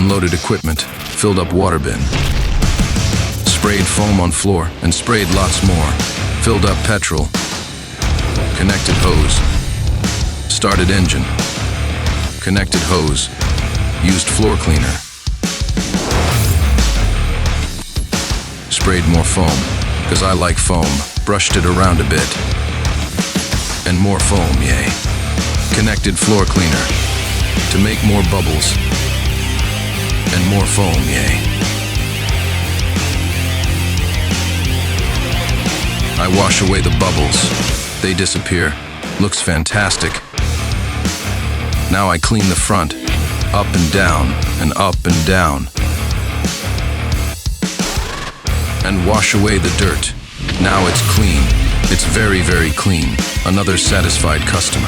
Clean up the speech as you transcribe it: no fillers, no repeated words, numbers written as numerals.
Unloaded equipment, filled up water bin. Sprayed foam on floor and sprayed lots more. Filled up petrol. Connected hose. Started engine. Connected hose. Used floor cleaner. Sprayed more foam, cause I like foam. Brushed it around a bit. And more foam, yay. Connected floor cleaner. To make more bubbles. And more foam, yay. I wash away the bubbles. They disappear. Looks fantastic. Now I clean the front. Up and down, and up and down. And wash away the dirt. Now it's clean. It's very, very clean. Another satisfied customer.